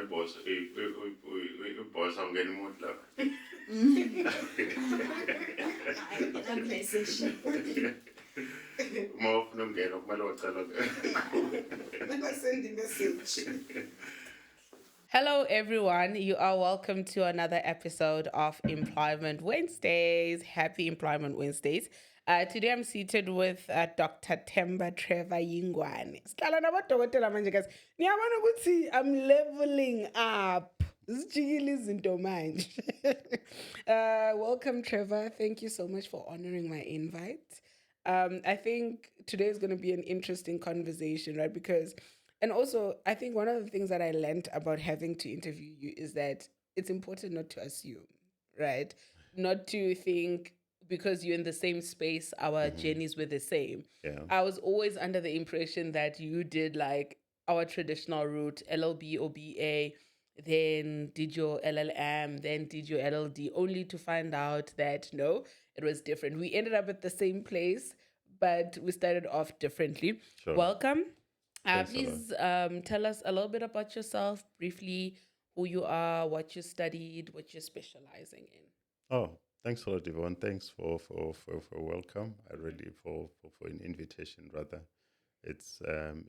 boss, boss awungena imoto lapha. Uma ufuna ukungena kumele wacela. Send a message. Hello, everyone. You are welcome to another episode of Employment Wednesdays. Happy Employment Wednesdays. Today I'm seated with Dr. Themba Yingwane. Sihlala nabodokotela manje guys. Niyabona ukuthi I'm leveling up. Zijikile izinto manje. Welcome, Trevor. Thank you so much for honoring my invite. I think today is going to be an interesting conversation, right? And also, I think one of the things that I learned about having to interview you is that it's important not to assume, right? Not to think because you're in the same space, our journeys were the same. Yeah. I was always under the impression that you did like our traditional route, LLB or BA, then did your LLM, then did your LLD, only to find out that no, it was different. We ended up at the same place, but we started off differently. Sure. Welcome. Thanks a Please tell us a little bit about yourself, briefly, who you are, what you studied, what you're specializing in. Oh, thanks a lot, Yvonne. Thanks for welcome. I really for an invitation rather. It's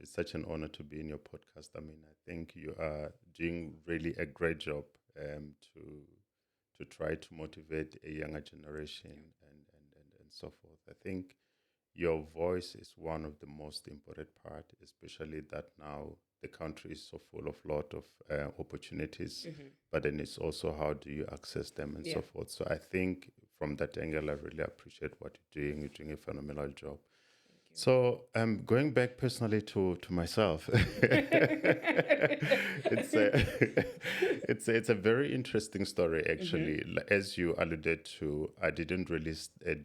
such an honor to be in your podcast. I mean, I think you are doing really a great job to try to motivate a younger generation and so forth. I think your voice is one of the most important part, especially that now the country is so full of lot of opportunities, but then it's also how do you access them and so forth. So I think from that angle, I really appreciate what you're doing. You're doing a phenomenal job. So going back personally to myself, it's a very interesting story actually. As you alluded to, I didn't really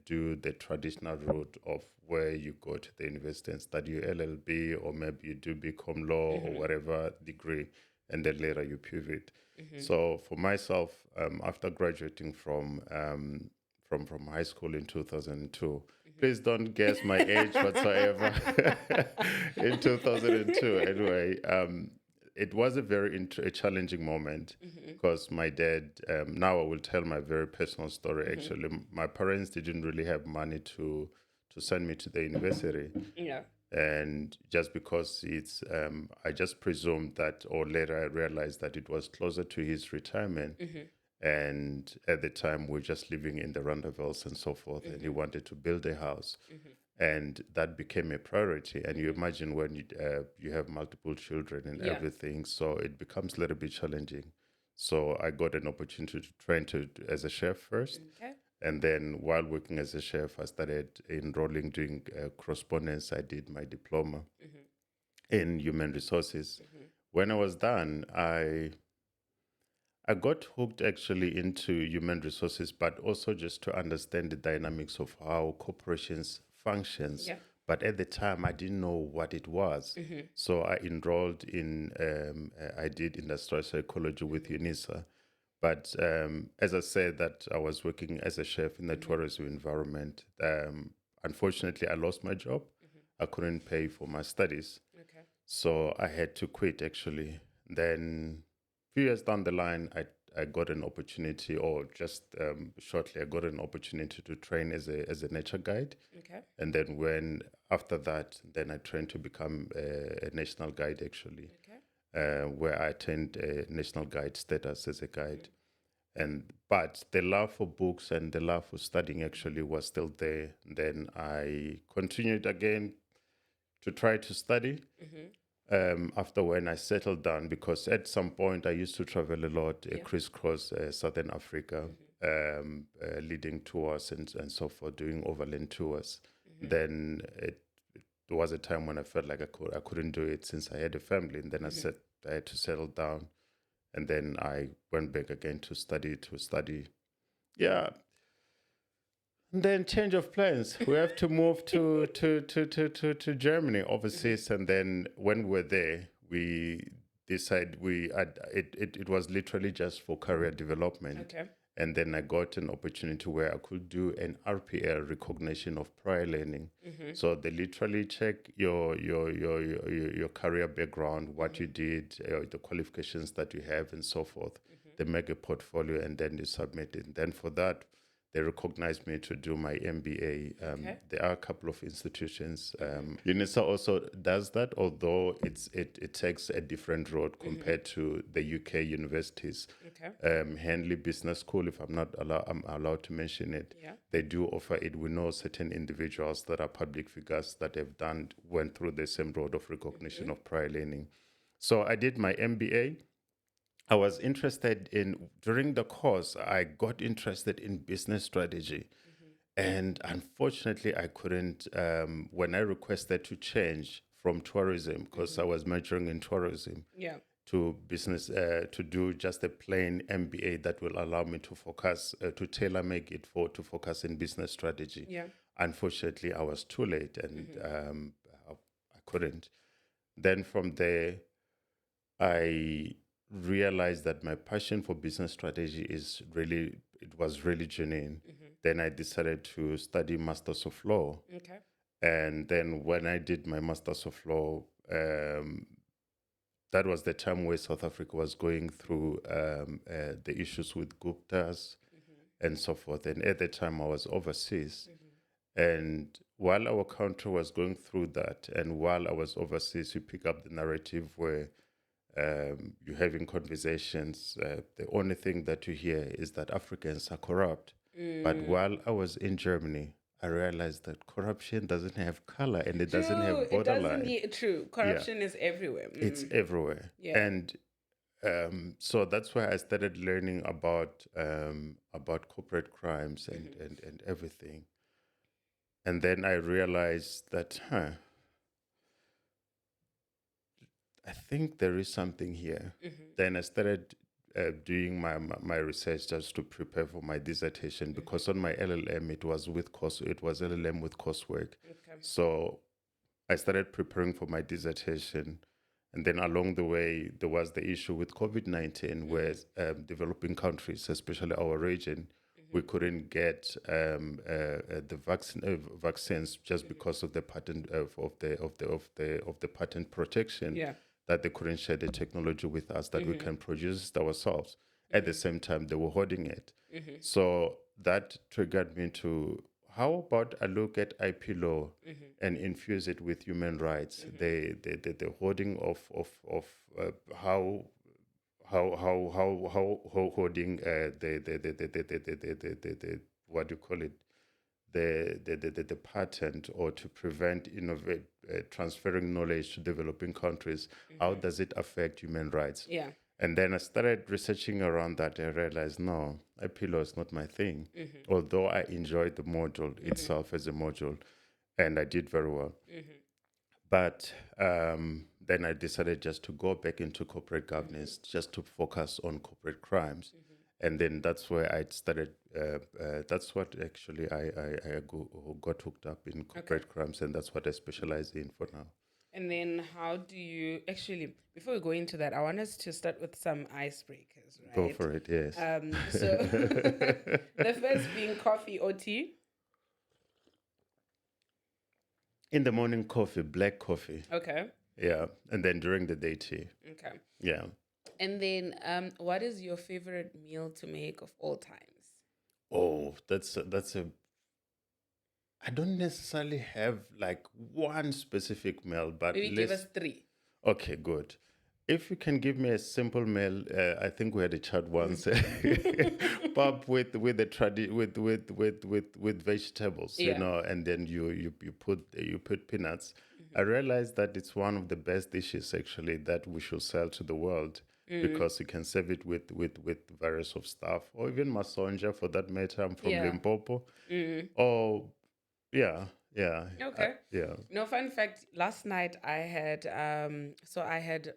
do the traditional route of where you go to the university and study your LLB, or maybe you do BCom law or whatever degree, and then later you pivot. So for myself, after graduating from high school in 2002. Please don't guess my age whatsoever. In 2002, anyway, it was a very challenging moment because my dad, now I will tell my very personal story actually. My parents didn't really have money to send me to the university. Yeah. And just because it's, I just presumed that, or later I realized that it was closer to his retirement. And at the time, we're just living in the Rondavels and so forth, and he wanted to build a house. And that became a priority. And you imagine when you have multiple children and everything, so it becomes a little bit challenging. So I got an opportunity to train as a chef first. Okay. And then while working as a chef, I started enrolling, doing correspondence. I did my diploma in human resources. When I was done, I got hooked actually into human resources, but also just to understand the dynamics of how corporations functions. Yeah. But at the time, I didn't know what it was. So I enrolled in, I did industrial psychology with UNISA. But as I said, that I was working as a chef in the tourism environment. Unfortunately, I lost my job. I couldn't pay for my studies. Okay. So I had to quit actually. Then few years down the line, I got an opportunity, or just shortly, I got an opportunity to train as a nature guide. Okay. And then after that, then I trained to become a national guide actually, where I attained a national guide status as a guide. But the love for books and the love for studying actually was still there. Then I continued again to try to study. After when I settled down, because at some point I used to travel a lot, crisscross Southern Africa, leading tours and so forth, doing overland tours. Then there was a time when I felt like I couldn't do it since I had a family, and then I said I had to settle down, and then I went back again to study. Yeah. And then change of plans. We have to move to Germany overseas, and then when we were there, we decided it was literally just for career development. Okay. And then I got an opportunity where I could do an RPL, recognition of prior learning. So they literally check your career background, what you did, the qualifications that you have, and so forth. They make a portfolio and then you submit it. And then for that, they recognized me to do my MBA. There are a couple of institutions. UNISA also does that, although it takes a different road compared to the UK universities. Henley Business School, if I'm allowed to mention it, they do offer it. We know certain individuals that are public figures that have went through the same road of recognition of prior learning. So I did my MBA. I was interested during the course, I got interested in business strategy. And unfortunately, I couldn't, when I requested to change from tourism, because I was majoring in tourism, to business, to do just a plain MBA that will allow me to focus, to tailor make it to focus in business strategy. Unfortunately, I was too late and I couldn't. Then from there, I realized that my passion for business strategy was really genuine. Then I decided to study Masters of Law. And then when I did my Masters of Law, that was the time where South Africa was going through the issues with Guptas and so forth. And at the time I was overseas. And while our country was going through that, and while I was overseas, you pick up the narrative where you're having conversations. The only thing that you hear is that Africans are corrupt. But while I was in Germany, I realized that corruption doesn't have color and it doesn't have borderline. True. Corruption is everywhere. It's everywhere. And so that's why I started learning about corporate crimes and everything. And then I realized that, I think there is something here. Then I started doing my research just to prepare for my dissertation, because on my LLM it was LLM with coursework. So I started preparing for my dissertation, and then along the way there was the issue with COVID-19, where developing countries, especially our region, we couldn't get the vaccines just because of the patent of the patent protection. That they couldn't share the technology with us, that we can produce it ourselves. At the same time, they were hoarding it. So that triggered me to, how about I look at IP law and infuse it with human rights? The hoarding of how hoarding the what do you call it, the patent, or to prevent transferring knowledge to developing countries. How does it affect human rights? And then I started researching around that. I realized, no, IP law is not my thing. Although I enjoyed the module itself as a module, and I did very well. But then I decided just to go back into corporate governance, just to focus on corporate crimes. And then that's where I started. That's what actually I got hooked up in corporate crimes, and that's what I specialize in for now. And then how do you actually, before we go into that, I want us to start with some icebreakers, right? Go for it, yes. So the first being coffee or tea? In the morning, coffee, black coffee. Okay. Yeah, and then during the day, tea. Okay. Yeah. And then what is your favorite meal to make of all times? Oh, that's a I don't necessarily have like one specific meal, but Maybe give us 3. Okay, good. If you can give me a simple meal, I think we had a chat once, pop with vegetables, you know, and then you put peanuts. I realized that it's one of the best dishes actually that we should sell to the world, because you can serve it with various of stuff, or even masonja for that matter. I'm from Limpopo. Or yeah. Okay. Yeah. No, fun fact, last night I had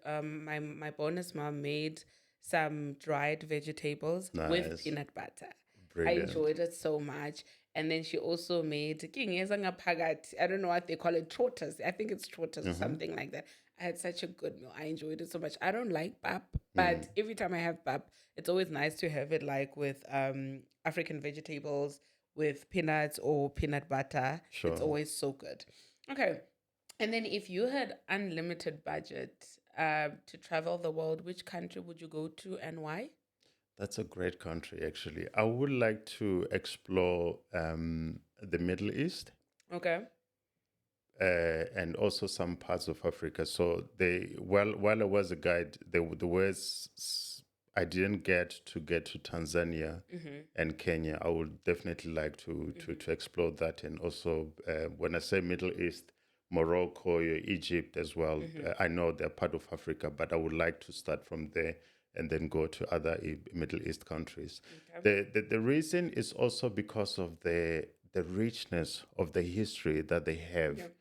my bonus mom made some dried vegetables with peanut butter. Brilliant. I enjoyed it so much. And then she also made I don't know what they call it, trotters. I think it's trotters or something like that. I had such a good meal. I enjoyed it so much. I don't like pap, but every time I have pap, it's always nice to have it like with African vegetables, with peanuts or peanut butter. It's Sure. always so good. Okay. And then if you had unlimited budget to travel the world, which country would you go to and why? That's a great country, actually. I would like to explore the Middle East Okay. and also some parts of Africa. So while I was a guide, there was I didn't get to Tanzania and Kenya. I would definitely like to explore that, and also when I say Middle East, Morocco, Egypt as well. I know they're part of Africa, but I would like to start from there and then go to other Middle East countries. Okay. The reason is also because of the richness of the history that they have Yep.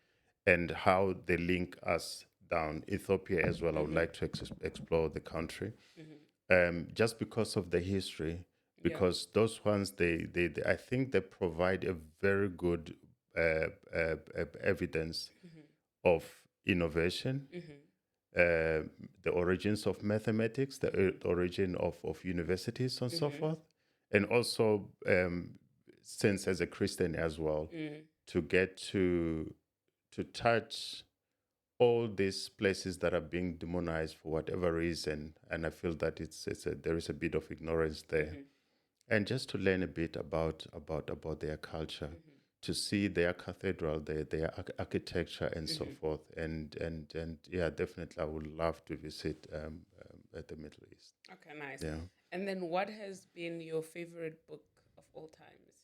and how they link us down. Ethiopia as well. I would like to explore the country just because of the history. Yeah. Because those ones, I think they provide a very good evidence of innovation, the origins of mathematics, the origin of universities, and so forth, and also since as a Christian as well, to get to touch all these places that are being demonized for whatever reason, and I feel that there is a bit of ignorance there, and just to learn a bit about their culture, to see their cathedral, their architecture, and so forth, and yeah, definitely, I would love to visit at the Middle East. Okay, nice. Yeah. And then what has been your favorite book of all times?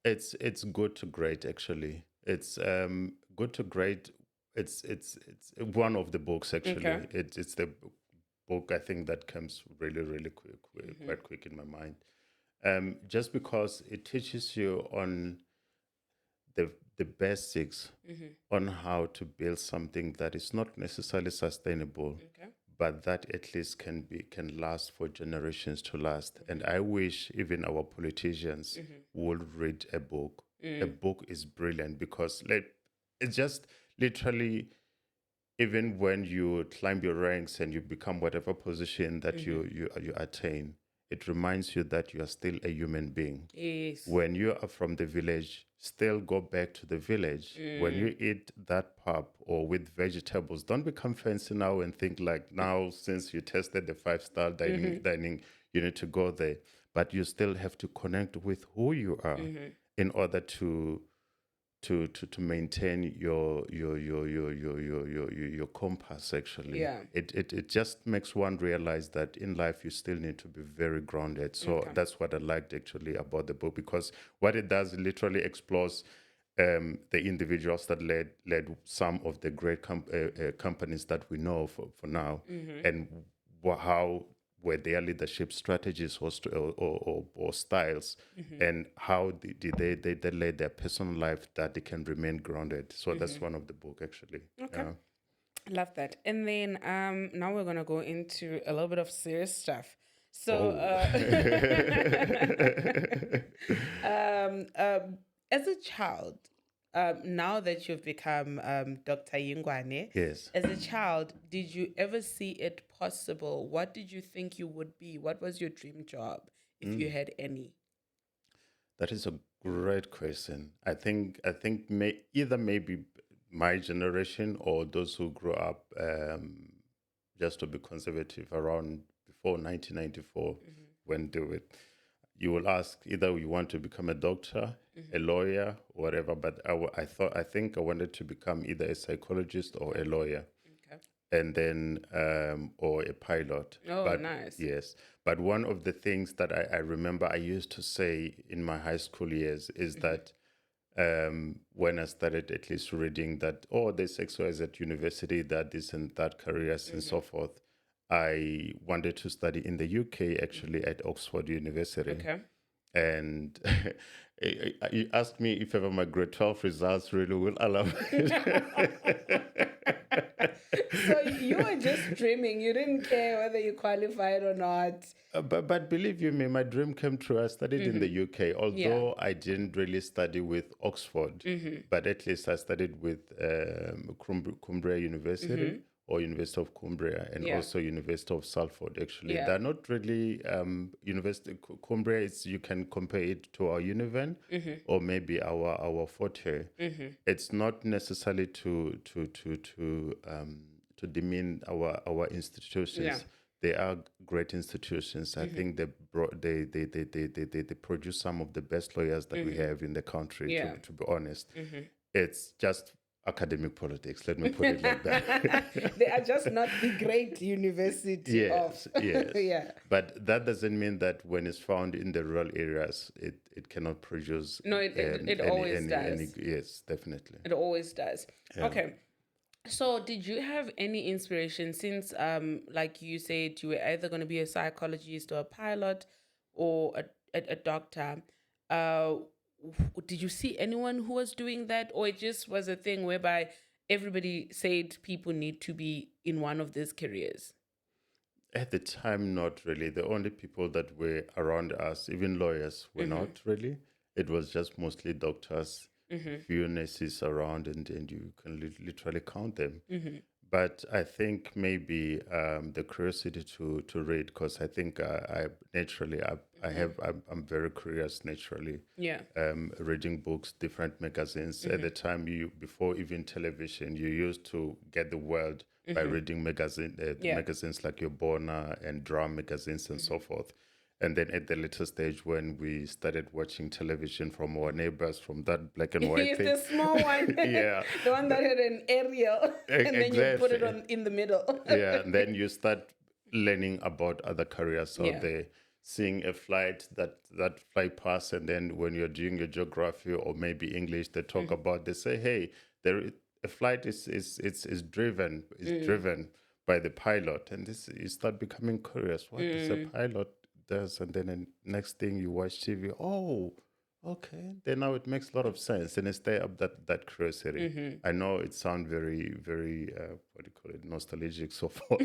It's good to great, actually. It's good to great. It's one of the books, actually. Okay. It's the book I think that comes really quick, quite quick in my mind. Just because it teaches you on the basics on how to build something that is not necessarily sustainable, Okay. but that at least can last for generations to last. And I wish even our politicians would read a book. A book is brilliant because it's just literally, even when you climb your ranks and you become whatever position that you attain, it reminds you that you are still a human being. Yes. When you are from the village, still go back to the village. When you eat that pap or with vegetables, don't become fancy now and think like now, since you tested the 5-star dining, you need to go there. But you still have to connect with who you are in order to maintain your compass, actually. Yeah. It just makes one realize that in life you still need to be very grounded. So that's what I liked, actually, about the book, because what it does, it literally explores the individuals that led some of the great companies that we know for now, and how were their leadership strategies or styles, and how did they led their personal life that they can remain grounded. So that's one of the book, actually. Okay. I love that. And then now we're gonna go into a little bit of serious stuff. So as a child, now that you've become Dr. Yingwane, Yes. as a child, did you ever see it possible? What did you think you would be? What was your dream job, if you had any? That is a great question. I think maybe my generation or those who grew up, just to be conservative, around before 1994, when do it, you will ask either you want to become a doctor, a lawyer, whatever. But I think I wanted to become either a psychologist or a lawyer, Okay. and then or a pilot. Oh, But nice. yes, but one of the things that I remember I used to say in my high school years is that when I started at least reading that, oh, there's XYZ at university, that this and that careers and so forth, I wanted to study in the UK, actually, at Oxford University. Okay. And you asked me if ever my grade 12 results really will allow me. So you were just dreaming. You didn't care whether you qualified or not. But believe you me, my dream came true. I studied in the UK, although I didn't really study with Oxford, but at least I studied with Cumbria University or University of Cumbria and also University of Salford. Actually, they're not really University Cumbria. Is you can compare it to our Univen or maybe our Forte. It's not necessarily to demean our institutions. Yeah. They are great institutions. I think they produce some of the best lawyers that we have in the country. Yeah. To be honest, it's just academic politics. Let me put it like that. They are just not the great university Yes, of. yes. Yeah. But that doesn't mean that when it's found in the rural areas, it cannot produce. No, it always does. Yes, definitely. It always does. Okay. So did you have any inspiration since, like you said, you were either going to be a psychologist or a pilot or a doctor? Did you see anyone who was doing that, or it just was a thing whereby everybody said people need to be in one of these careers? At the time, not really. The only people that were around us, even lawyers, were not really. It was just mostly doctors, few nurses around, and you can literally count them. But I think maybe the curiosity to read, because I think I naturally I'm very curious naturally. Yeah. Reading books, different magazines. At the time, before even television, you used to get the world by reading magazines like your Bona and Drum magazines and so forth. And then at the later stage, when we started watching television from our neighbors, from that black and white thing. The small one. Yeah. The one that had an aerial. And then you put it in the middle. Yeah. And then you start learning about other careers. So they seeing a flight that fly past, and then when you're doing your geography or maybe English, they talk about, they say, hey, a flight is driven by the pilot. And you start becoming curious. What is a pilot? Does, and then the next thing you watch TV, oh, okay, then now it makes a lot of sense, and I stay up that curiosity. I know it sounds very, very what do you call it, nostalgic, so forth.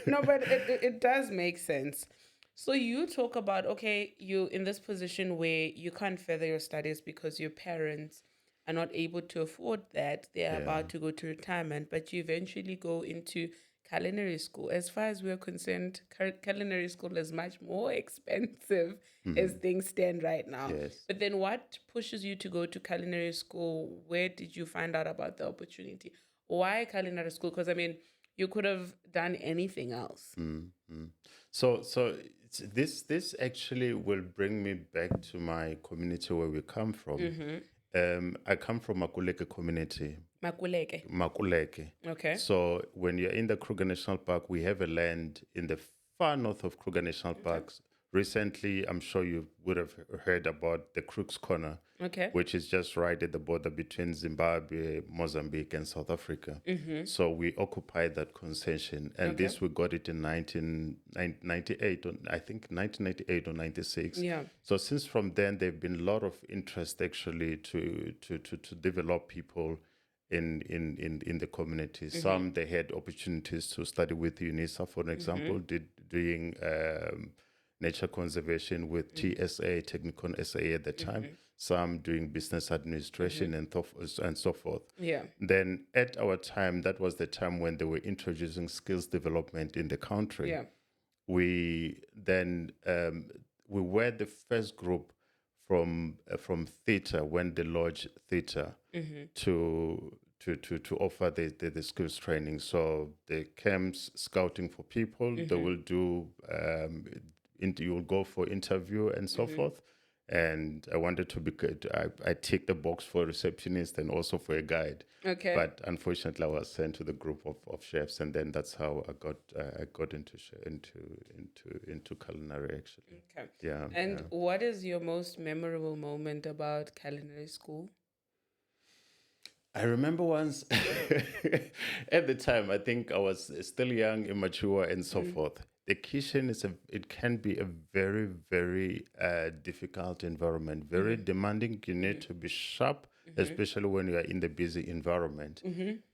No, but it does make sense. So you talk about, okay, you in this position where you can't further your studies because your parents are not able to afford that. They're about to go to retirement, but you eventually go into culinary school. As far as we're concerned, culinary school is much more expensive as things stand right now. Yes. But then what pushes you to go to culinary school? Where did you find out about the opportunity? Why culinary school? Because, I mean, you could have done anything else. So this actually will bring me back to my community where we come from. I come from Makuleke community. Makuleke. Okay. So when you're in the Kruger National Park, we have a land in the far north of Kruger National Park. Recently, I'm sure you would have heard about the Crook's Corner, which is just right at the border between Zimbabwe, Mozambique, and South Africa. So we occupied that concession, and this we got it in 1998, I think 1998 or 96. Yeah. So since from then, there've been a lot of interest actually to develop people in the community. Some they had opportunities to study with UNISA, for example, doing nature conservation with TSA, Technicon SA at the time. Some doing business administration and so forth. Yeah. Then at our time, that was the time when they were introducing skills development in the country. Yeah. We then we were the first group from theatre, when they launched theatre, to offer the skills training. So the camps scouting for people, they will do you will go for interview and so forth. And I wanted to be good. I ticked the box for a receptionist and also for a guide. Okay. But unfortunately, I was sent to the group of chefs, and then that's how I got into culinary actually. Okay. Yeah. And what is your most memorable moment about culinary school? I remember once at the time, I think I was still young, immature, and so forth. The kitchen it can be a very, very difficult environment, very demanding. You need to be sharp especially when you are in the busy environment.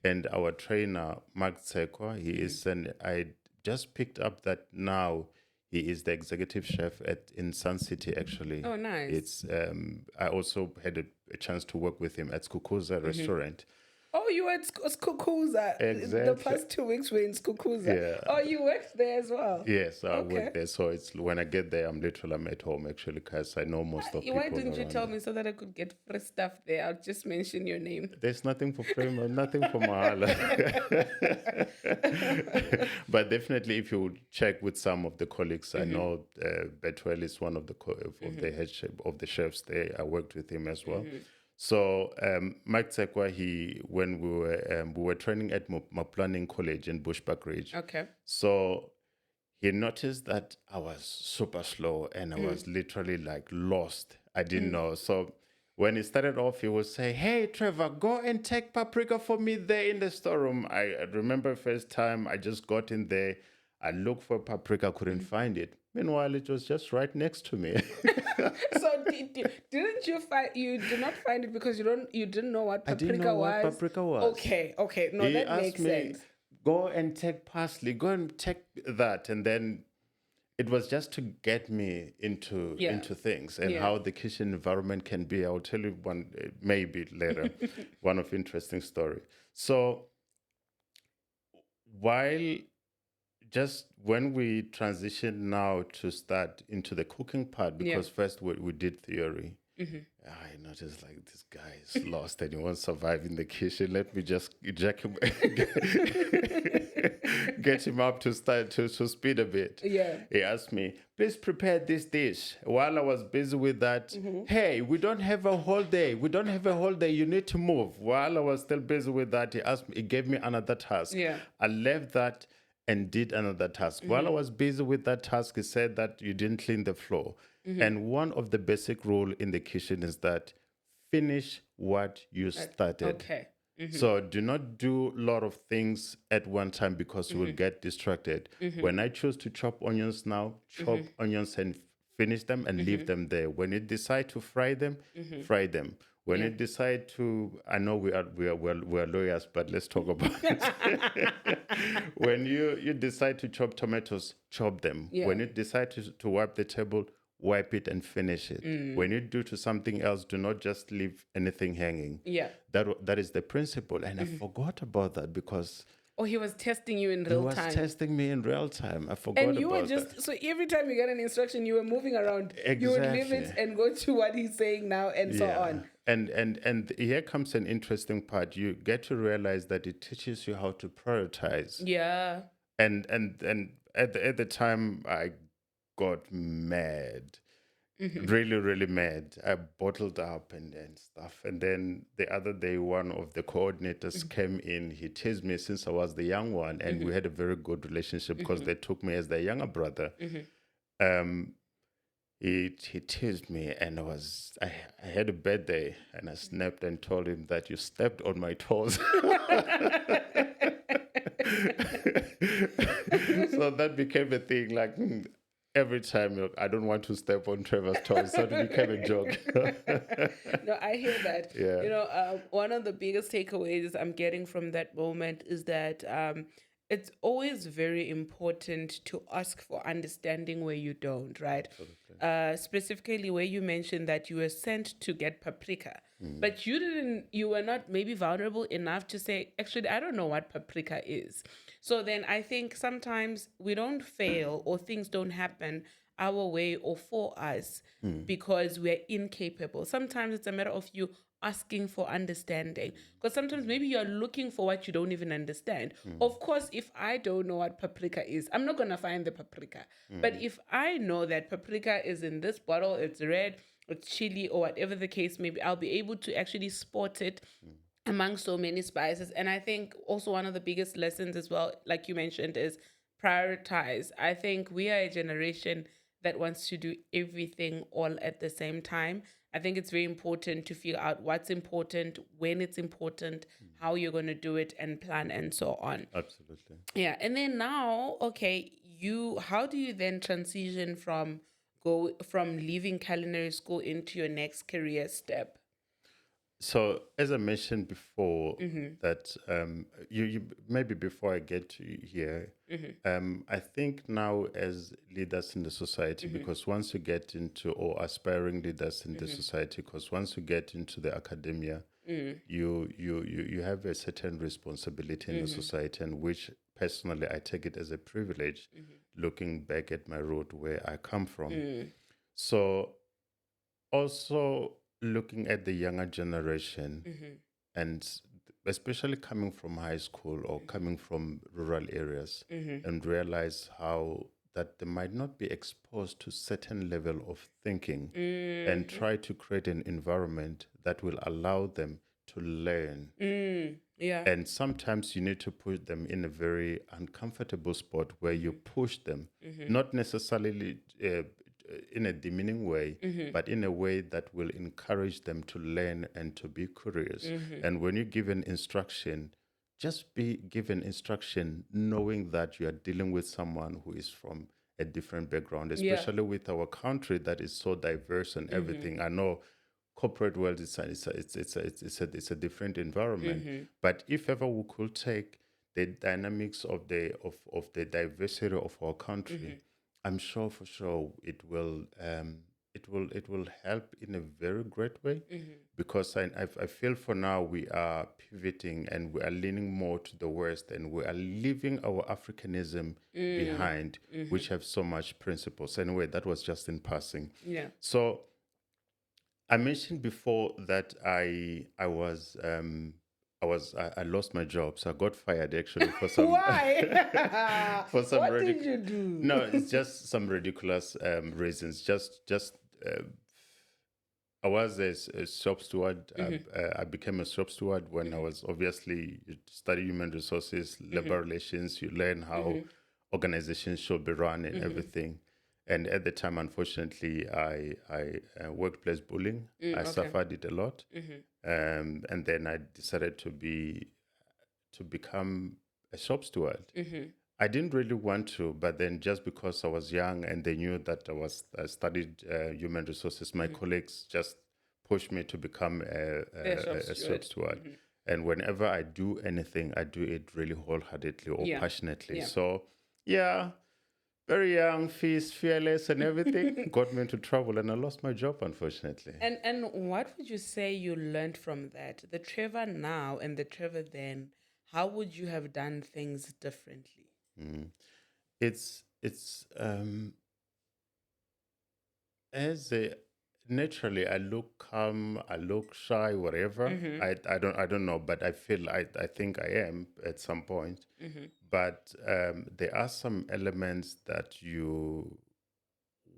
And our trainer, Mark Tsekwa, he is I just picked up that now he is the executive chef in Sun City, actually. Oh, nice. It's I also had a chance to work with him at Skukuza restaurant. Oh, you were at Skukuza. The Exactly. past 2 weeks were in Skukuza. Yeah. Oh, you worked there as well. Yes, I Okay. work there. So it's when I get there, I'm at home, actually, because I know most of people. Why didn't you around tell there. me so that I could get free stuff there? I'll just mention your name. There's nothing for free, nothing for Mahala. But definitely, if you check with some of the colleagues, I know Betwell is one of the of the head chef, of the chefs there. I worked with him as well. So Mike Tsekwa, when we were training at Maplanning College in Bushbuck Ridge. Okay. So he noticed that I was super slow and I was literally like lost. I didn't know. So when he started off, he would say, "Hey, Trevor, go and take paprika for me there in the storeroom." I remember first time I just got in there. I looked for paprika, couldn't find it. Meanwhile, it was just right next to me. So didn't you find you did not find it because you didn't know what I paprika didn't know was? what paprika was. Okay. No, He that asked makes me, sense. "Go and take parsley, go and take that." And then it was just to get me into things and how the kitchen environment can be. I'll tell you one, maybe later, one of interesting story. So while just when we transition now to start into the cooking part, because first we did theory, I noticed like this guy is lost and he won't survive in the kitchen. Let me just get him up to start to speed a bit. Yeah. He asked me, "Please prepare this dish." While I was busy with that, "Hey, we don't have a whole day. We don't have a whole day. You need to move." While I was still busy with that, he gave me another task. Yeah. I left that and did another task. While I was busy with that task, he said that you didn't clean the floor. And one of the basic rule in the kitchen is that finish what you started. Okay. So do not do a lot of things at one time because you will get distracted. When I choose to chop onions now, chop onions and finish them and leave them there. When you decide to fry them, fry them. When you decide to, I know we are lawyers, but let's talk about it. When you decide to chop tomatoes, chop them. Yeah. When you decide to wipe the table, wipe it and finish it. When you do to something else, do not just leave anything hanging. Yeah. That is the principle. And I forgot about that because Oh, he was testing you in he real was time. testing me in real time. I forgot And you were about just that. so every time you get an instruction, you were moving around. You would leave it Exactly. and go to what he's saying now and so on. And here comes an interesting part. You get to realize that it teaches you how to prioritize. Yeah. And at the time I got mad. Really, really mad. I bottled up and stuff. And then the other day, one of the coordinators came in. He teased me since I was the young one, and we had a very good relationship because they took me as their younger brother. He teased me, and I had a bad day, and I snapped and told him that you stepped on my toes. So that became a thing. Like every time, I don't want to step on Trevor's toes, so it became a joke. No, I hear that. Yeah. You know, one of the biggest takeaways I'm getting from that moment is that it's always very important to ask for understanding where you don't, right? Specifically where you mentioned that you were sent to get paprika, but you were not maybe vulnerable enough to say, actually, I don't know what paprika is. So then I think sometimes we don't fail or things don't happen our way or for us because we're incapable. Sometimes it's a matter of you asking for understanding, because sometimes maybe you're looking for what you don't even understand. Of course, if I don't know what paprika is, I'm not going to find the paprika. But if I know that paprika is in this bottle, it's red, it's chili, or whatever the case may be, I'll be able to actually spot it among so many spices. And I think also one of the biggest lessons as well, like you mentioned, is prioritize. I think we are a generation that wants to do everything all at the same time. I think it's very important to figure out what's important, when it's important, how you're going to do it, and plan and so on. Absolutely. Yeah. And then now, okay, how do you then transition from leaving culinary school into your next career step? So, as I mentioned before, that you maybe before I get to here, I think now as leaders in the society, because once you get into or aspiring leaders in the society, because once you get into the academia, you have a certain responsibility in the society, and which personally I take it as a privilege, looking back at my road where I come from. So also looking at the younger generation and especially coming from high school or coming from rural areas and realize how that they might not be exposed to certain level of thinking and try to create an environment that will allow them to learn. Yeah. And sometimes you need to put them in a very uncomfortable spot where you push them, not necessarily in a demeaning way, but in a way that will encourage them to learn and to be curious. And when you give an instruction, just be given instruction knowing that you are dealing with someone who is from a different background, especially with our country that is so diverse and everything. I know corporate world it's a different environment, but if ever we could take the dynamics of the diversity of our country, I'm sure for sure it will help in a very great way, because I feel for now we are pivoting and we are leaning more to the West, and we are leaving our Africanism behind, which have so much principles. Anyway, that was just in passing. Yeah. So I mentioned before that I lost my job, so I got fired actually for some Why? for some What did you do? no, it's just some ridiculous reasons. Just I was a shop steward. I became a shop steward when I was obviously you study human resources, labor relations. You learn how organizations should be run and everything. And at the time, unfortunately, I workplace bullying. I suffered it a lot, and then I decided to become a shop steward. I didn't really want to, but then just because I was young and they knew that I studied human resources, my colleagues just pushed me to become a shop steward. And whenever I do anything, I do it really wholeheartedly or passionately. Yeah. So, yeah, very young, fearless, and everything got me into trouble, and I lost my job, unfortunately. And what would you say you learned from that? The Trevor now and the Trevor then, how would you have done things differently? It's as a naturally I look calm, I look shy, whatever. I don't know, but I think I am at some point. But there are some elements that you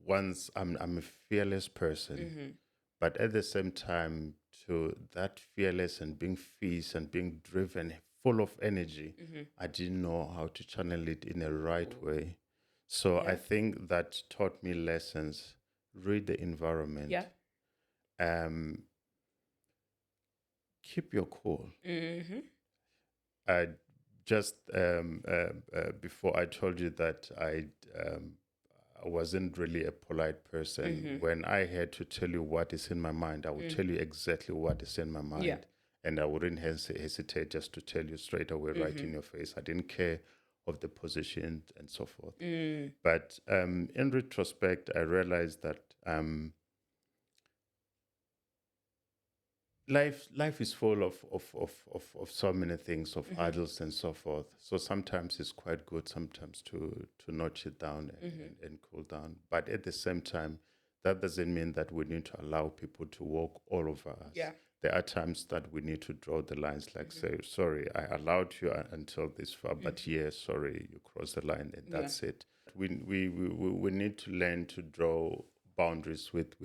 once I'm a fearless person, but at the same time, to that fearless and being fierce and being driven, full of energy, I didn't know how to channel it in a right way. So I think that taught me lessons. Read the environment. Yeah. Um, keep your cool. I just before I told you that I wasn't really a polite person. When I had to tell you what is in my mind, I would tell you exactly what is in my mind. Yeah. And I wouldn't hesitate just to tell you straight away, right in your face. I didn't care of the position and so forth. But in retrospect, I realized that life is full of so many things, of hurdles and so forth. So sometimes it's quite good sometimes to notch it down and cool down. But at the same time, that doesn't mean that we need to allow people to walk all over us. Yeah. There are times that we need to draw the lines, like say, sorry, I allowed you until this far, but yes, sorry, you crossed the line, and that's it. We need to learn to draw boundaries with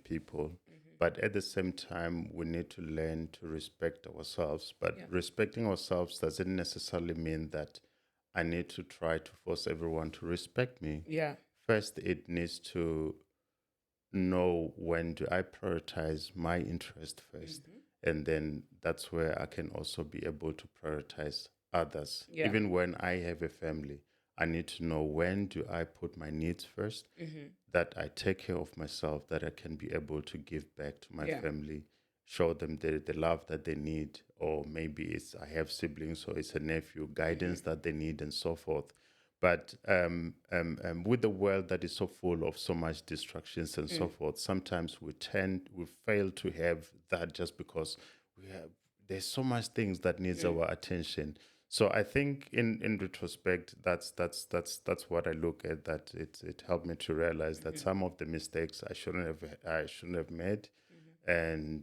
people. But at the same time, we need to learn to respect ourselves. But respecting ourselves doesn't necessarily mean that I need to try to force everyone to respect me. Yeah. First, it needs to know when do I prioritize my interest first. And then that's where I can also be able to prioritize others. Yeah. Even when I have a family, I need to know when do I put my needs first, that I take care of myself, that I can be able to give back to my family show them the love that they need, or maybe it's I have siblings, so it's a nephew, guidance that they need, and so forth. But with the world that is so full of so much distractions and so forth, sometimes we fail to have that just because there's so much things that needs our attention. So I think in retrospect, that's what I look at. That it helped me to realize that some of the mistakes I shouldn't have made, and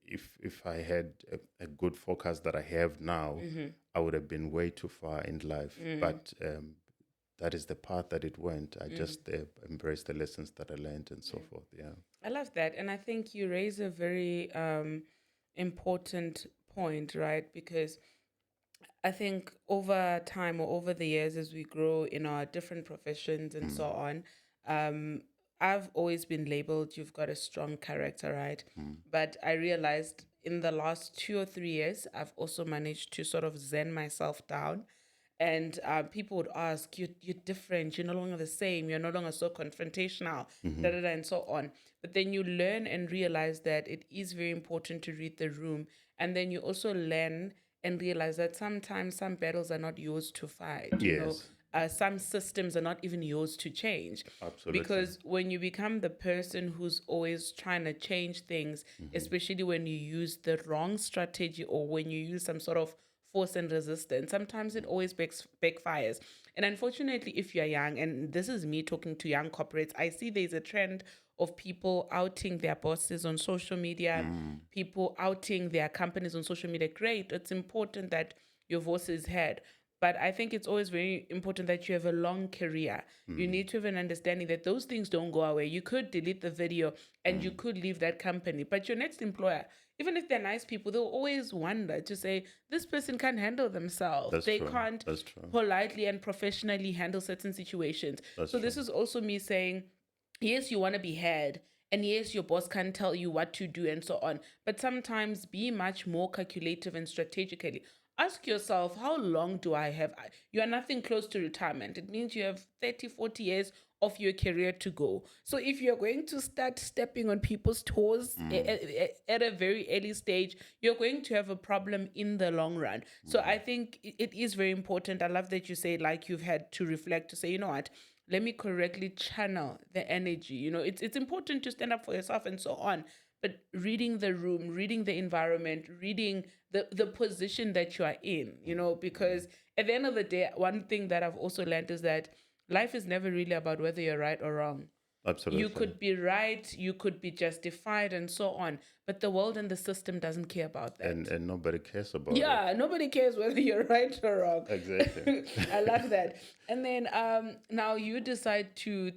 if I had a good focus that I have now, I would have been way too far in life. But that is the path that it went. I just embraced the lessons that I learned and so forth. Yeah. I love that. And I think you raise a very important point, right? Because I think over time or over the years, as we grow in our different professions and so on, um, I've always been labeled, you've got a strong character, right? But I realized in the last 2 or 3 years, I've also managed to sort of zen myself down. And people would ask, you're different, you're no longer the same, you're no longer so confrontational, da da da, and so on. But then you learn and realize that it is very important to read the room. And then you also learn and realize that sometimes some battles are not yours to fight. Yes. Some systems are not even yours to change. Absolutely. Because when you become the person who's always trying to change things, especially when you use the wrong strategy or when you use some sort of force and resistance, sometimes it always backfires. And unfortunately, if you're young, and this is me talking to young corporates, I see there's a trend of people outing their bosses on social media, people outing their companies on social media. Great, it's important that your voice is heard. But I think it's always very important that you have a long career. You need to have an understanding that those things don't go away. You could delete the video and you could leave that company. But your next employer, even if they're nice people, they'll always wonder to say, this person can't handle themselves. That's They true. can't That's true. politely and professionally handle certain situations. That's So this is also me saying, yes, you want to be heard. And yes, your boss can tell you what to do and so on. But sometimes be much more calculative and strategically. Ask yourself, how long do I have? You are nothing close to retirement. It means you have 30, 40 years of your career to go. So if you're going to start stepping on people's toes at a very early stage, you're going to have a problem in the long run. So I think it is very important. I love that you say, like, you've had to reflect to say, you know what, let me correctly channel the energy. It's important to stand up for yourself and so on. But reading the room, reading the environment, reading the position that you are in, because at the end of the day, one thing that I've also learned is that life is never really about whether you're right or wrong. Absolutely. You could be right, you could be justified, and so on. But the world and the system doesn't care about that. And nobody cares about it. Yeah, nobody cares whether you're right or wrong. Exactly. I love that. And then now you decide to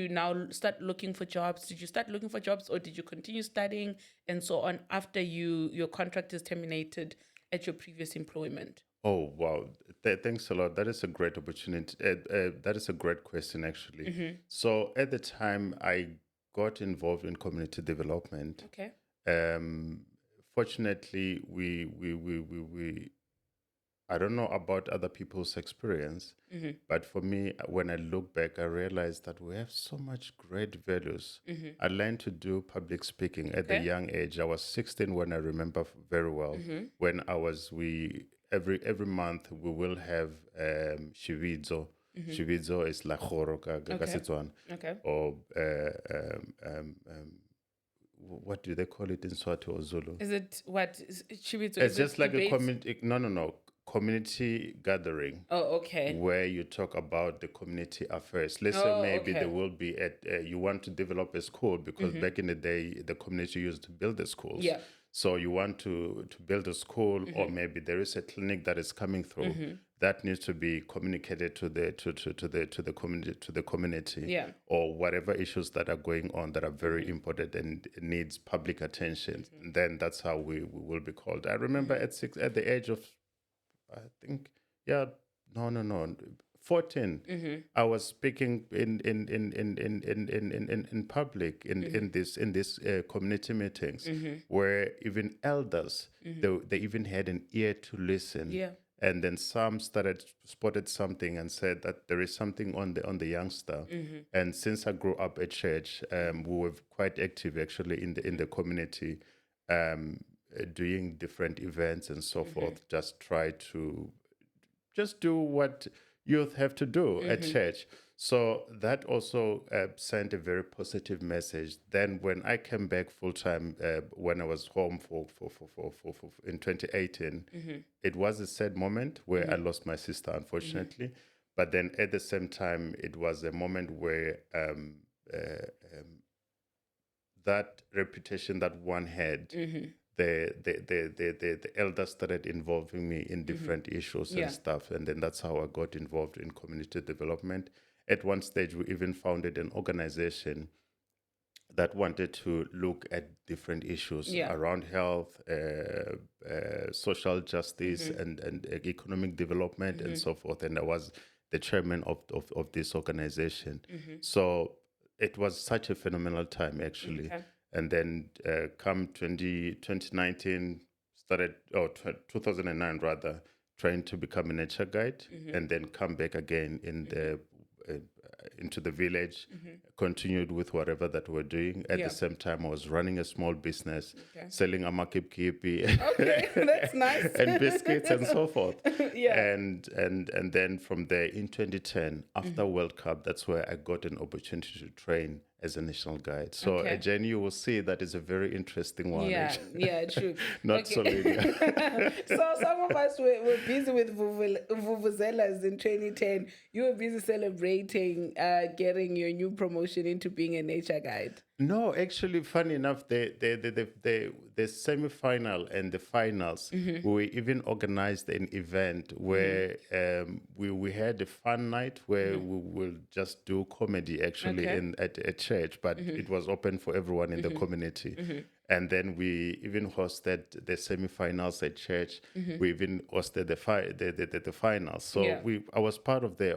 now start looking for jobs. Did you start looking for jobs, or did you continue studying and so on after your contract is terminated at your previous employment? Oh, wow. Thanks a lot. That is a great opportunity. That is a great question, actually. So at the time, I got involved in community development. Okay. Fortunately, we I don't know about other people's experience, but for me, when I look back, I realized that we have so much great values. I learned to do public speaking at a young age. I was 16 when I remember very well. When every month we will have shividzo. Shividzo is la khoro ka Setswana. Okay. Or what do they call it in Swati or Zulu? Is it what? It's just like a community. No. Community gathering. Oh, okay. Where you talk about the community affairs. Let's say maybe there will be you want to develop a school because back in the day the community used to build the schools. Yeah. So you want to build a school, or maybe there is a clinic that is coming through that needs to be communicated to the community, Yeah. or whatever issues that are going on that are very important and needs public attention. And then that's how we will be called. I remember at the age of, I think, 14. I was speaking in public in this community meetings where even elders they even had an ear to listen. Yeah. And then some spotted something and said that there is something on the youngster. And since I grew up at church, we were quite active actually in the community, doing different events and so forth. Just try to just do what youth have to do at church. So that also sent a very positive message. Then when I came back full time, when I was home for in 2018, it was a sad moment where I lost my sister, unfortunately. But then at the same time, it was a moment where that reputation that one had, the elders started involving me in different issues and stuff. And then that's how I got involved in community development. At one stage, we even founded an organization that wanted to look at different issues around health, social justice, and economic development and so forth. And I was the chairman of this organization. So it was such a phenomenal time, actually. Okay. And then come 2019, 2009 rather, trying to become a nature guide, and then come back again into the village, continued with whatever that we're doing. At the same time, I was running a small business, selling amakip-kipi Okay, that's nice. and biscuits and so forth. Yeah. And then from there in 2010, after World Cup, that's where I got an opportunity to train as a national guide. So Okay. a journey you will see that is a very interesting one. Yeah, actually. yeah, true. Not so linear. So some of us were busy with vuvuzelas in 2010. You were busy celebrating getting your new promotion into being a nature guide. No, actually, funny enough, the semi-final and the finals, we even organized an event where we had a fun night where we will just do comedy actually at church, but it was open for everyone in the community. And then we even hosted the semi-finals at church. We even hosted the finals. So I was part of the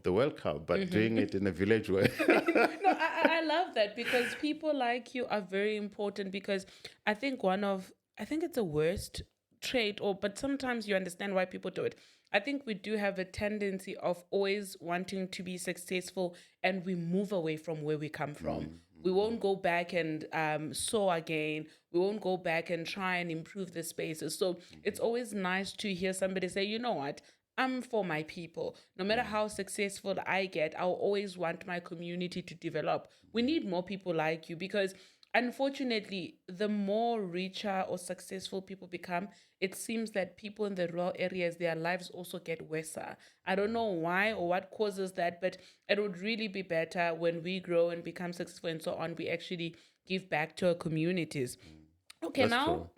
World Cup, but doing it in a village way. No, I love that because people like you are very important because I think it's a worst trait but sometimes you understand why people do it. I think we do have a tendency of always wanting to be successful and we move away from where we come from. We won't go back and sow again. We won't go back and try and improve the spaces. So it's always nice to hear somebody say, you know what? I'm for my people. No matter how successful I get, I'll always want my community to develop. We need more people like you because unfortunately, the more richer or successful people become, it seems that people in the rural areas, their lives also get worse. I don't know why or what causes that, but it would really be better when we grow and become successful and so on, we actually give back to our communities. Okay, That's now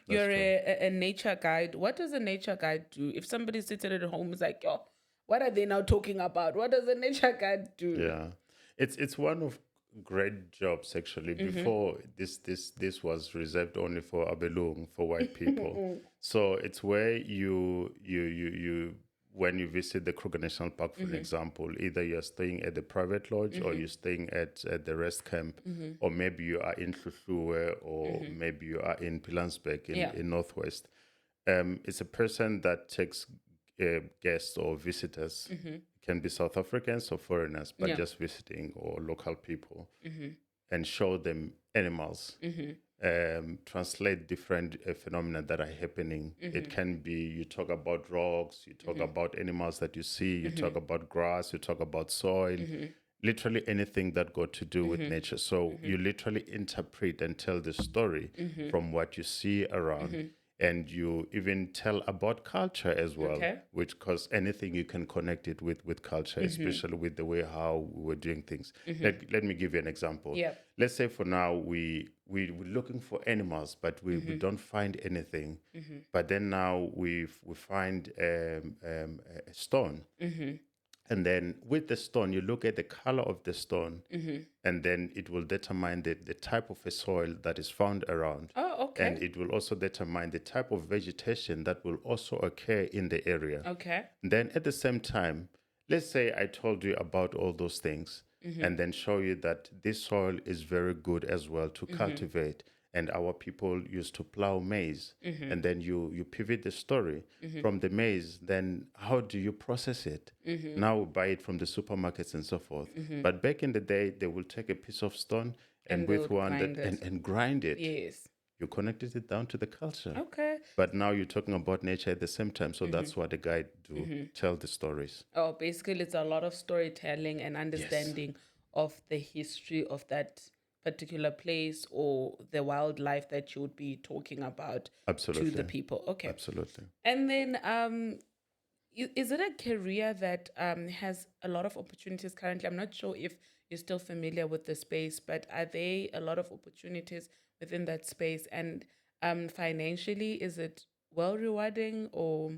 you're a nature guide. What does a nature guide do? If somebody sits at home is like, yo, what are they now talking about? What does a nature guide do? Yeah, it's one of great jobs actually. Before this was reserved only for Abelung, for white people. So it's where you when you visit the Kruger National Park, for example, either you're staying at the private lodge or you're staying at the rest camp, or maybe you are in Hluhluwe or maybe you are in Pilansbeek in Northwest. It's a person that takes guests or visitors, can be South Africans or foreigners, but just visiting or local people, and show them animals. Translate different phenomena that are happening. It can be you talk about rocks, you talk about animals that you see, you talk about grass, you talk about soil, literally anything that got to do with nature. So you literally interpret and tell the story from what you see around. And you even tell about culture as well, which because anything you can connect it with culture, especially with the way how we're doing things. Let me give you an example. Let's say for now we're looking for animals, but we don't find anything. But then now we find a stone. And then with the stone, you look at the color of the stone, and then it will determine the type of a soil that is found around. Oh, okay. And it will also determine the type of vegetation that will also occur in the area. Okay. Then at the same time, let's say I told you about all those things and then show you that this soil is very good as well to cultivate. and our people used to plow maize, and then you pivot the story from the maize. Then how do you process it? Now we buy it from the supermarkets and so forth. But back in the day, they will take a piece of stone and they with would one grind it. and grind it. Yes. You connected it down to the culture. Okay. But now you're talking about nature at the same time. So that's what the guide do, tell the stories. Oh, basically, it's a lot of storytelling and understanding of the history of that particular place or the wildlife that you would be talking about Absolutely. to the people. Okay. Absolutely. And then, is it a career that has a lot of opportunities currently? I'm not sure if you're still familiar with the space, but are there a lot of opportunities within that space? And financially, is it well rewarding or?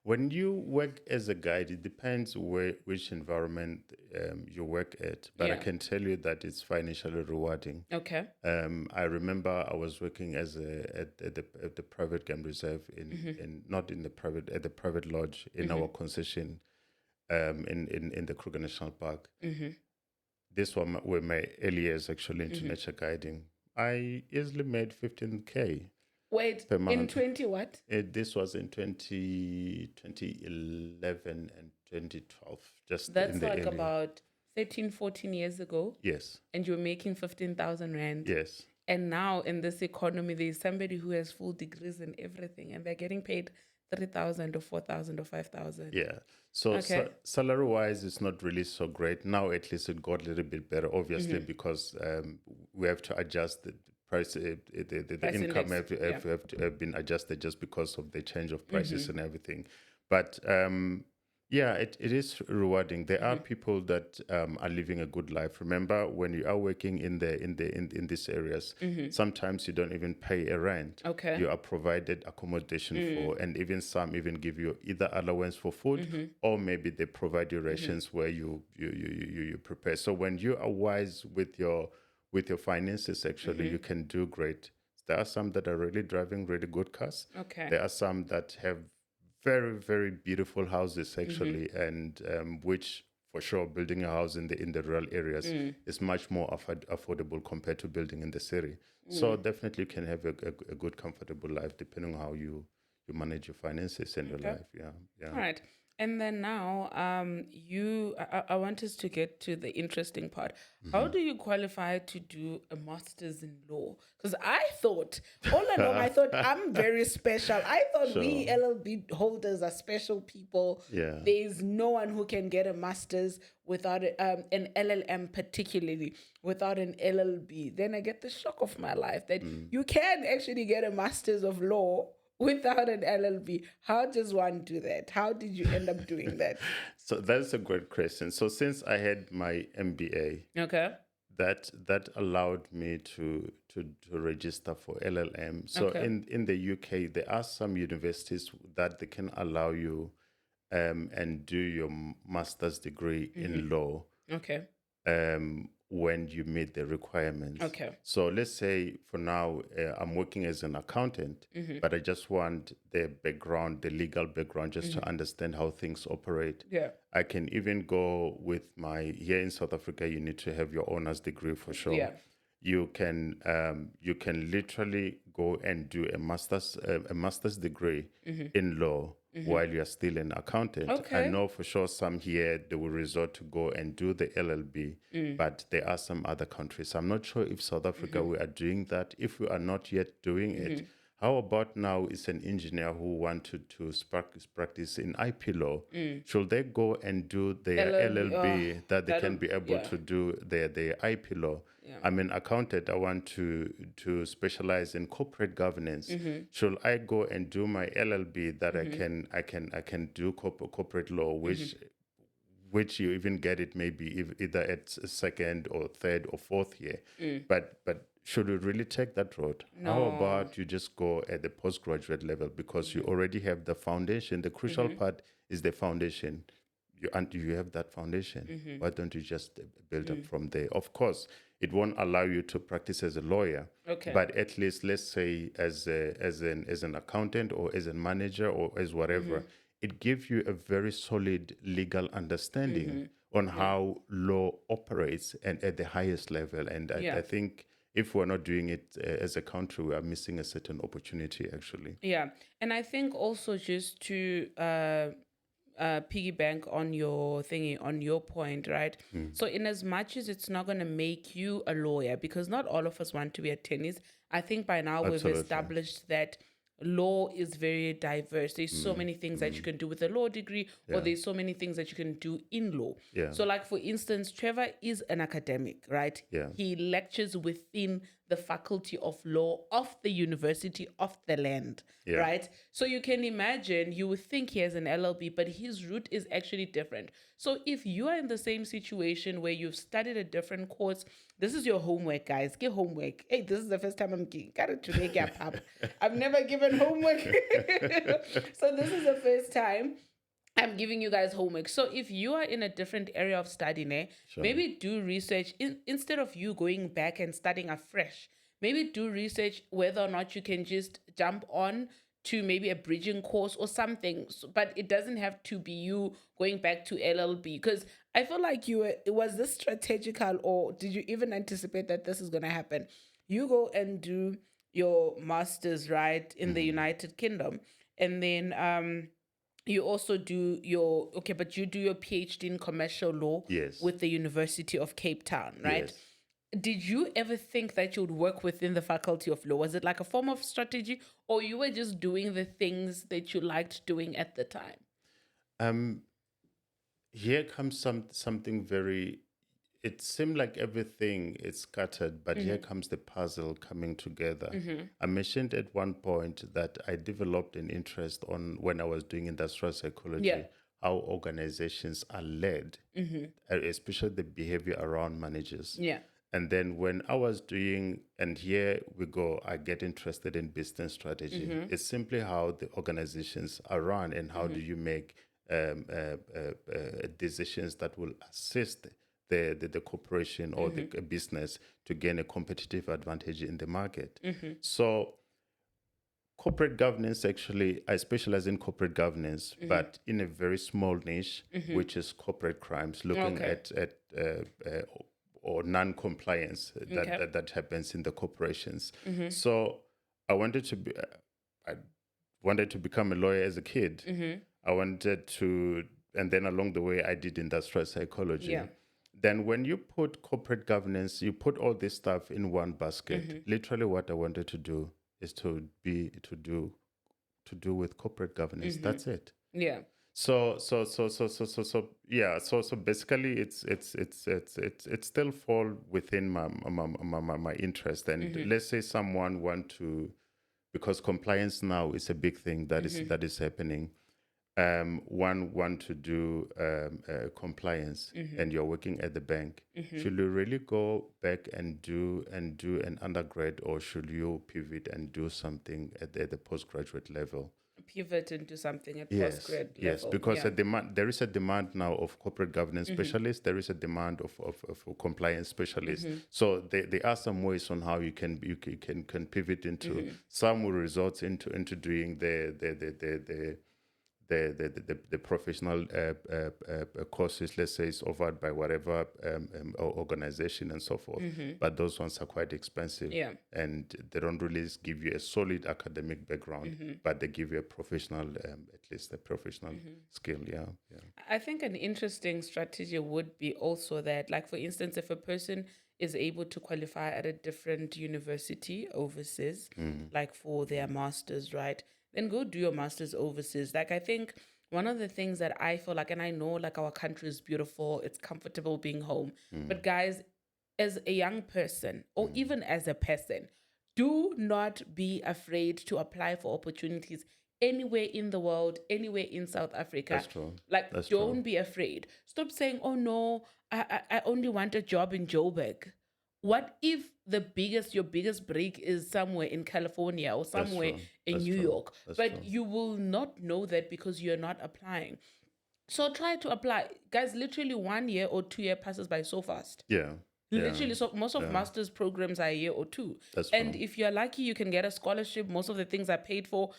When you work as a guide, it depends which environment you work at. But I Yeah. can tell you that it's financially rewarding. Okay. I remember I was working as at the private game reserve in not in the private at the private lodge in our concession in the Kruger National Park. This were my early years actually into nature guiding. I easily made 15K Wait, per in month. 20 what? This was in 2011 and 2012, just That's in the like early. about 13, 14 years ago. Yes, And you were making 15,000 Rand. yes. And now in this economy, there's somebody who has full degrees and everything, and they're getting paid 3,000 or 4,000 or 5,000. Yeah. So Okay. salary wise, it's not really so great. Now, at least it got a little bit better, obviously, because we have to adjust the price, the Price income index, have to have been adjusted just because of the change of prices and everything. But yeah, it is rewarding. There are people that are living a good life. Remember, when you are working in these areas, sometimes you don't even pay a rent. Okay. You are provided accommodation for, and even some even give you either allowance for food or maybe they provide you rations where you prepare. So when you are wise with your finances, actually, you can do great. There are some that are really driving really good cars. Okay. There are some that have very, very beautiful houses actually, and which for sure building a house in the rural areas is much more affordable compared to building in the city. So definitely you can have a good, comfortable life depending on how you manage your finances and your life. Yeah, yeah. All right. And then now, I want us to get to the interesting part. How do you qualify to do a master's in law? Because I thought, all along, I thought I'm very special. I thought we LLB holders are special people. Yeah. There's no one who can get a master's without an LLM, particularly without an LLB. Then I get the shock of my life that you can actually get a master's of law without an LLB. How does one do that? How did you end up doing that? So that's a great question. So since I had my MBA, Okay. that allowed me to register for LLM. So Okay. in the UK, there are some universities that they can allow you and do your master's degree in law Okay. when you meet the requirements. Okay. So let's say for now I'm working as an accountant, but I just want the background, the legal background, just to understand how things operate. Yeah. I can even go with here in South Africa, you need to have your honors degree for sure. Yeah. You can literally go and do a master's degree in law while you are still an accountant. Okay. I know for sure some here they will resort to go and do the LLB, but there are some other countries. I'm not sure if South Africa we are doing that. If we are not yet doing it, how about now is an engineer who wanted to practice in IP law? Should they go and do their LLB that they can be able to do their IP law? I'm an accountant. I want to specialize in corporate governance. Should I go and do my LLB that I can do corporate law, which you even get it maybe either at second or third or fourth year, but should you really take that road? No. How about you just go at the postgraduate level because you already have the foundation. The crucial part is the foundation. You have that foundation. Why don't you just build up from there? Of course, it won't allow you to practice as a lawyer. Okay. But at least, let's say, as an accountant or as a manager or as whatever, it gives you a very solid legal understanding on how law operates and at the highest level. And I think if we're not doing it as a country, we are missing a certain opportunity, actually. Yeah. And I think also just to piggyback on your thingy, on your point, right? So, in as much as it's not going to make you a lawyer, because not all of us want to be attorneys, I think by now we've Absolutely. established that law is very diverse. There's so many things that you can do with a law degree, or there's so many things that you can do in law. Yeah. So, like for instance, Trevor is an academic, right? Yeah. He lectures within the Faculty of Law of the University of the land, Yeah. right? So you can imagine, you would think he has an LLB, but his route is actually different. So if you are in the same situation where you've studied a different course, this is your homework, guys. Get homework. Hey, this is the first time I'm giving. I've never given homework. So this is the first time I'm giving you guys homework. So if you are in a different area of studying, maybe do research instead of you going back and studying afresh. Maybe do research whether or not you can just jump on to maybe a bridging course or something. But it doesn't have to be you going back to LLB, because I feel like was this strategical, or did you even anticipate that this is going to happen? You go and do your master's, right, in the United Kingdom, and then you also do but you do your PhD in commercial law Yes. with the University of Cape Town, right? Yes. Did you ever think that you would work within the Faculty of Law? Was it like a form of strategy, or you were just doing the things that you liked doing at the time? Here comes something very. It seemed like everything is scattered, but here comes the puzzle coming together. I mentioned at one point that I developed an interest on when I was doing industrial psychology, how organizations are led, especially the behavior around managers. Yeah. And then when I was doing, and here we go, I get interested in business strategy. It's simply how the organizations are run and how do you make decisions that will assist the corporation or the business to gain a competitive advantage in the market. So corporate governance, actually, I specialize in corporate governance, but in a very small niche, which is corporate crimes, looking at or non-compliance that happens in the corporations. So I wanted to become a lawyer as a kid. I wanted to, and then along the way, I did industrial psychology. Yeah. Then when you put corporate governance, you put all this stuff in one basket. Literally what I wanted to do is to do with corporate governance. That's it. Yeah. So basically it's still fall within my interest. And let's say someone want to, because compliance now is a big thing that is happening. One want to do compliance, and you're working at the bank. Should you really go back and do an undergrad, or should you pivot and do something at the postgraduate level? Pivot into something at postgrad level. Yes, because there is a demand now of corporate governance specialists. There is a demand of compliance specialists. So there are some ways on how you can pivot into. Some will result into doing the professional courses, let's say, is offered by whatever organization and so forth. But those ones are quite expensive. Yeah. And they don't really give you a solid academic background, but they give you a professional, at least a professional skill. Yeah. I think an interesting strategy would be also that, like, for instance, if a person is able to qualify at a different university overseas, like for their master's, right? Then go do your master's overseas. Like, I think one of the things that I feel like, and I know like our country is beautiful, it's comfortable being home. But guys, as a young person, or even as a person, do not be afraid to apply for opportunities anywhere in the world, anywhere in South Africa. That's true. Like, That's don't true. be afraid. Stop saying, oh no, I only want a job in Joburg. What if your biggest break is somewhere in California or somewhere true. in That's New true. York? That's But true. you will not know that because you're not applying. So try to apply. Guys, literally 1 year or 2 year passes by so fast. Yeah. Literally, so most of master's programs are a year or two. That's and true. if you're lucky, you can get a scholarship. Most of the things are paid for.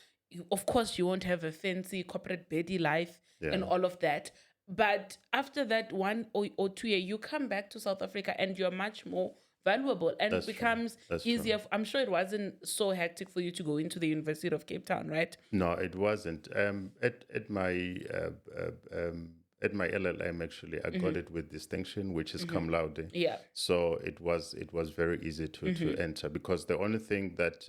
Of course, you won't have a fancy corporate Betty life and all of that. But after that 1 or 2 year, you come back to South Africa and you're much more valuable, and That's it true. becomes That's true. easier. I'm sure it wasn't so hectic for you to go into the University of Cape Town, right? No, it wasn't. At my LLM, actually, I got it with distinction, which is cum laude. Yeah. So it was very easy to enter, because the only thing that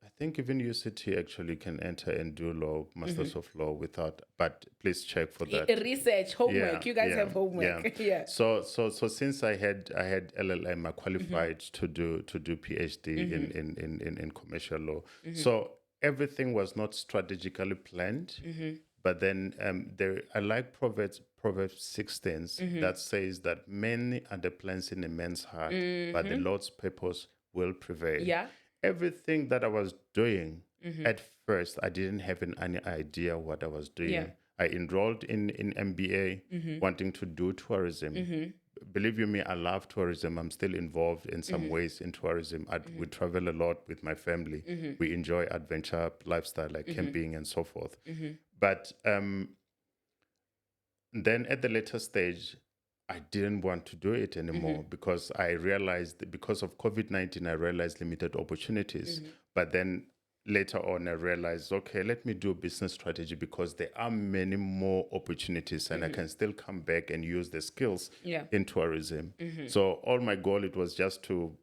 I think even UCT actually can enter and do law, Masters of Law without, but please check for that. Research, homework. You guys have homework. Yeah. So since I had LLM, I qualified to do PhD in commercial law. So everything was not strategically planned. But then I like Proverbs 16 that says that many are the plans in a man's heart, but the Lord's purpose will prevail. Yeah. Everything that I was doing at first, I didn't have any idea what I was doing. Yeah. I enrolled in MBA, wanting to do tourism. Believe you me, I love tourism. I'm still involved in some ways in tourism. We travel a lot with my family. We enjoy adventure lifestyle, like camping and so forth. But then at the later stage, I didn't want to do it anymore because I realized that because of COVID-19, I realized limited opportunities. But then later on, I realized, okay, let me do business strategy, because there are many more opportunities and I can still come back and use the skills in tourism. So all my goal, it was just to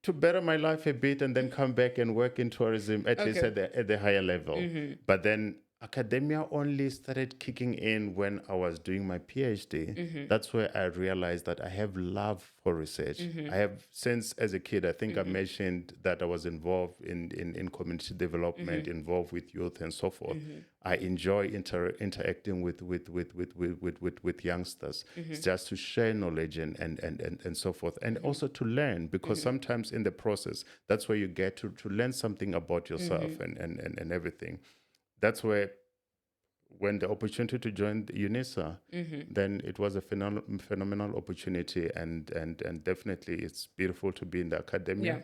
better my life a bit and then come back and work in tourism, at least at the higher level. But then academia only started kicking in when I was doing my PhD. That's where I realized that I have love for research. I have, since as a kid, I think I mentioned that I was involved in community development, involved with youth and so forth. I enjoy interacting with youngsters, just to share knowledge and so forth, and also to learn, because sometimes in the process, that's where you get to learn something about yourself and everything. That's where, when the opportunity to join the UNISA, then it was a phenomenal opportunity, and definitely it's beautiful to be in the academia. Yeah.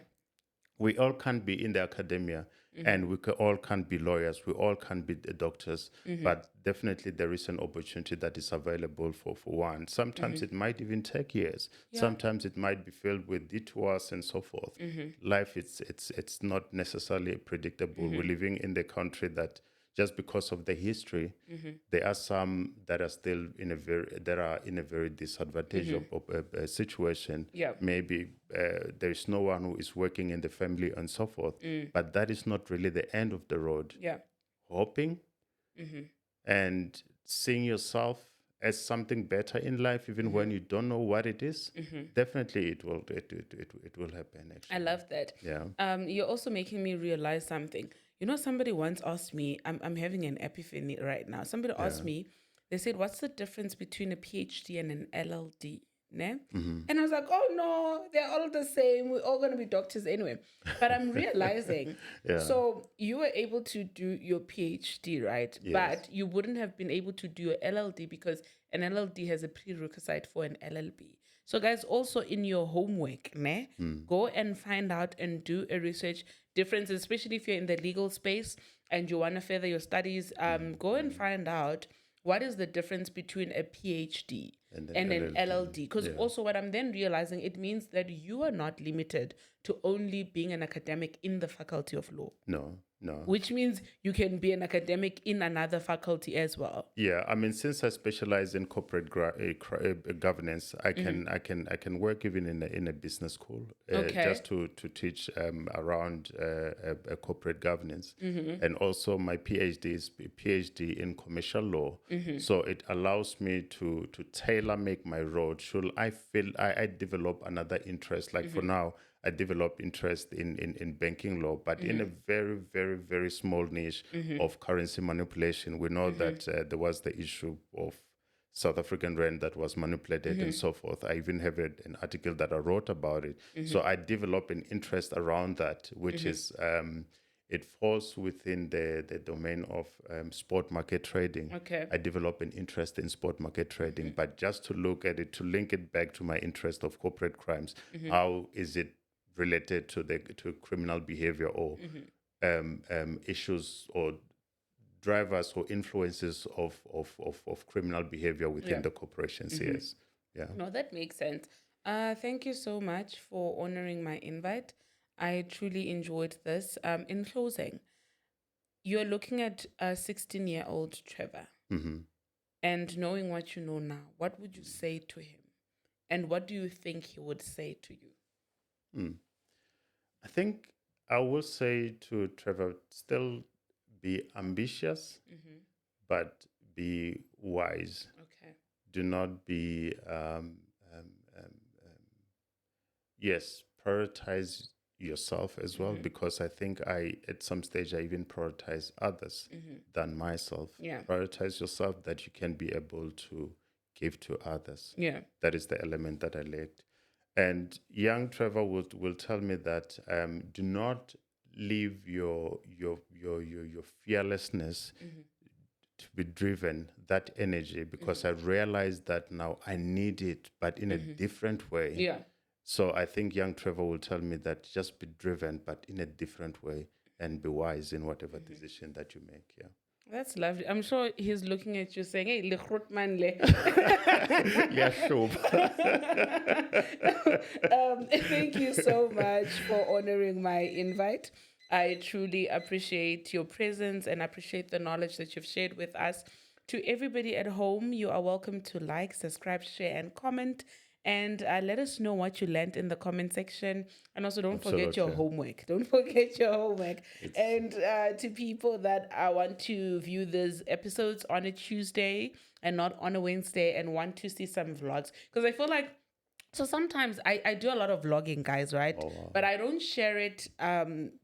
We all can't be in the academia, and all can't be lawyers. We all can't be the doctors, but definitely there is an opportunity that is available for one. Sometimes it might even take years. Sometimes it might be filled with detours and so forth. Life, it's not necessarily predictable. We're living in the country that, just because of the history, there are some that are still in a very disadvantageous situation. Yeah. Maybe there is no one who is working in the family and so forth. But that is not really the end of the road. Yeah. Hoping and seeing yourself as something better in life, even when you don't know what it is, definitely it will happen. Actually, I love that. Yeah. You're also making me realize something. You know, somebody once asked me, I'm having an epiphany right now. Somebody asked me, they said, what's the difference between a PhD and an LLD? Ne? And I was like, oh no, they're all the same. We're all going to be doctors anyway. But I'm realizing, so you were able to do your PhD, right? Yes. But you wouldn't have been able to do your LLD because an LLD has a prerequisite for an LLB. So guys, also in your homework, ne, go and find out and do a research difference, especially if you're in the legal space and you want to further your studies. Go and find out what is the difference between a PhD and an LLD. Because also what I'm then realizing, it means that you are not limited to only being an academic in the Faculty of Law. No. Which means you can be an academic in another faculty as well. Yeah, I mean, since I specialize in corporate governance, I can work even in a business school, just to teach around corporate governance, and also my PhD is PhD in commercial law. So it allows me to tailor make my road. Should I feel I develop another interest, like for now, I developed interest in banking law, but in a very, very, very small niche of currency manipulation. We know that there was the issue of South African rand that was manipulated and so forth. I even have an article that I wrote about it. So I developed an interest around that, which is, it falls within the domain of sport market trading. Okay. I developed an interest in sport market trading, but just to look at it, to link it back to my interest of corporate crimes, how is it related to criminal behavior or issues or drivers or influences of criminal behavior within the corporations? Yes. Yeah. No, that makes sense. Thank you so much for honoring my invite. I truly enjoyed this. In closing, you're looking at a 16-year-old Trevor, and knowing what you know now, what would you say to him? And what do you think he would say to you? I think I will say to Trevor, still be ambitious, but be wise. Okay. Do not be, yes, prioritize yourself as well, because I think at some stage, I even prioritize others than myself. Yeah. Prioritize yourself that you can be able to give to others. Yeah. That is the element that I lacked. And young Trevor will tell me that do not leave your fearlessness to be driven, that energy, because I realized that now I need it, but in a different way. Yeah. So I think young Trevor will tell me that just be driven, but in a different way, and be wise in whatever decision that you make. Yeah. That's lovely. I'm sure he's looking at you saying, hey, le groot man le. Yeah, sure. Thank you so much for honoring my invite. I truly appreciate your presence and appreciate the knowledge that you've shared with us. To everybody at home, you are welcome to like, subscribe, share, and comment. And let us know what you learned in the comment section. And also, don't forget your Absolutely. homework. Don't forget your homework. And to people that want to view these episodes on a Tuesday and not on a Wednesday and want to see some vlogs, because I feel like so sometimes I do a lot of vlogging, guys, right? Oh, wow. But I don't share it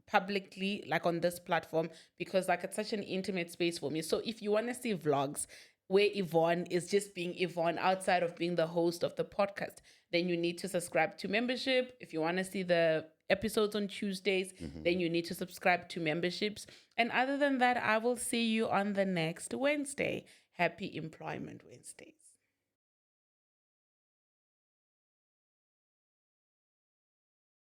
publicly, like on this platform, because like it's such an intimate space for me. So if you want to see vlogs where Yvonne is just being Yvonne outside of being the host of the podcast, then you need to subscribe to membership. If you want to see the episodes on Tuesdays, then you need to subscribe to memberships. And other than that, I will see you on the next Wednesday. Happy Employment Wednesdays.